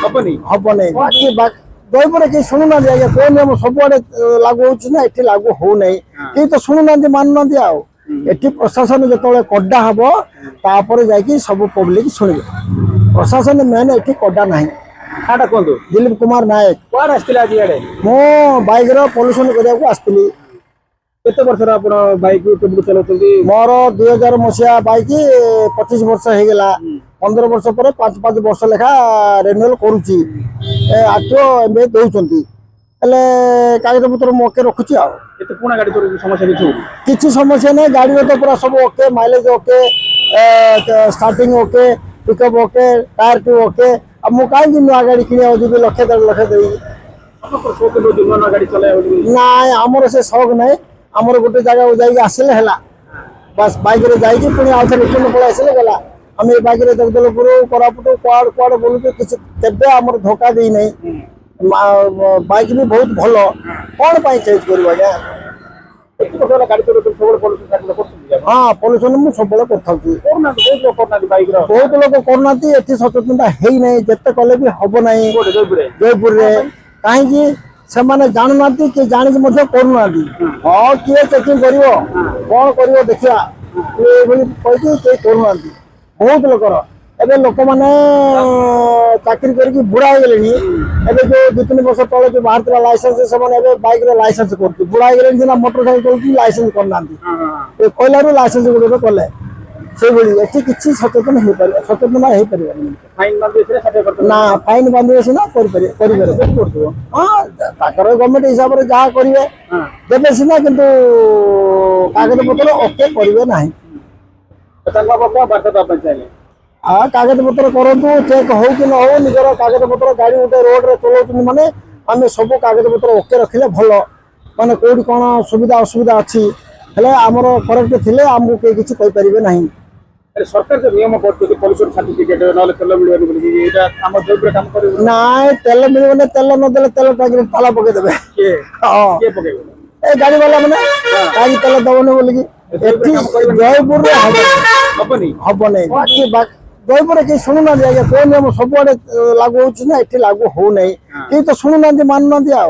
हबनी बाकी जयपुर के शुणुना आज्ञा कोई नियम सबुआड़े लागू होना ये लागू हो ना कि तो शुणुना मानुना एटी प्रशासन जो कड़ा हम तापर जा सब पब्लिक शुणे प्रशासन मेन ये कड़ा ना दिलीप कुमार नायक मो बाइक पॉल्यूशन करने आसती केते वर्ष आप बाइक चलाउछन्ती मोर 2000 मसीहा बाइक 25 वर्ष हो गला 15 वर्ष पर 5 वर्ष लेखा रिन्यूअल करूची आठो एमबे दउछन्ती हेले कागज पत्र मोके रखुची आ केते पुणा गाड़ी तो समस्या किछि समस्या नै गाड़ी तो पूरा सब okay mileage okay starting okay pickup okay tier two okay अब मु काई दिन गाड़ी किने हो दिबे लक्ष 1.5 लाख देई आपको शौक लो जुर्माना गाड़ी चलाए नाय हमर से शौक नै हमर गोटे जगह जाई आसले हला बस बाइक रे जाई पुणी आउ थे रिटर्न पळे आसले गला हम ए बाइक रे जगदलपुर कोरापुट क्वाड क्वाड बोलु किछि केबे हमर धोखा देई नै बाइक भी बहुत भलो कोन पाई चेंज करबा या गाड़ी तो सब पॉल्यूशन हां पॉल्यूशन मु सब बळे करथाउची बहुत लोग करनाती एठी सचेतनता हेई नै जत्ते कले भी हबो नै जयपुर रे काहे कि सेमाने जानना कि जानिक करूना हाँ किए चेकिंग कर कौन कर देखा कही करूना बहुत लोकर एवं लोक मैंने चाकरी कर बुढ़ा हो गले जो 2-3 वर्ष तले जो बाहर लाइसेंस से बाइक लाइसेंस कर बुढ़ा हो गले मोटरसाइकेल लाइसेंस करना कहलू लाइसेंस गोटे कले से किसी सचेतन सचेतन ना फाइन बांधे सीना हाँ गवर्नमेंट हिसाब से जहाँ करेंगे देवे सीना किंतु कागज पत्र ओके करेंगे ना कागज पत्र करूँ चेक हो कि न हो निजर कागज पत्र गाड़ी गोटे रोड रे चलाऊँ माने आम सब कागज पत्र ओके रखिले भल माने कौटी कौन सुविधा असुविधा अच्छी आमर करेक्ट थे आमको कहीं किसी कहींपारे ना सरकार जो नियम करते पॉल्यूशन सर्टिफिकेट ना तेल मिलबे बोली एटा हम जयपुर काम कर ना तेल मिलबे तेल न देले तेल टाकी ताला पके देबे हां के पकेबे ए गाड़ी वाला माने टाकी तेल दबने बोली एठी जयपुर रे हबनी बाकी जयपुर के शुणुना आज्ञा कोई नियम सबुआड़े लागू होना ये लागू हो ना कि तो शुणुना मानुना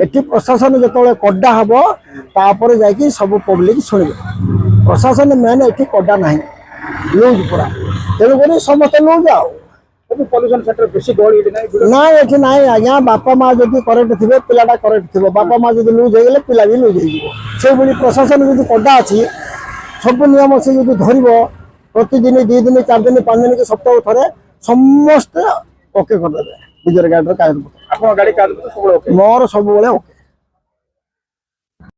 एटी प्रशासन जो कड़ा हम तापर जा सब पब्लिक शुणे प्रशासन मेन ये कड़ा ना लूज पूरा तेणुक समस्त लूज पॉल्यूशन सेक्टर बेसी गहली ना ये ना आज्ञा बापा माँ जब करेक्ट थे पिलाटा करेक्ट थी बापा माँ जब लूज हो गले पिला भी लूज हो प्रशासन जो कड़ा अच्छी सब नियम से जो धर प्रतिदिन 2 दिन 4 दिन 5 दिन के सप्ताह थे समस्त ओके करदे निजर गाड़ी कागज गाड़ी कागज मोर सब ओके।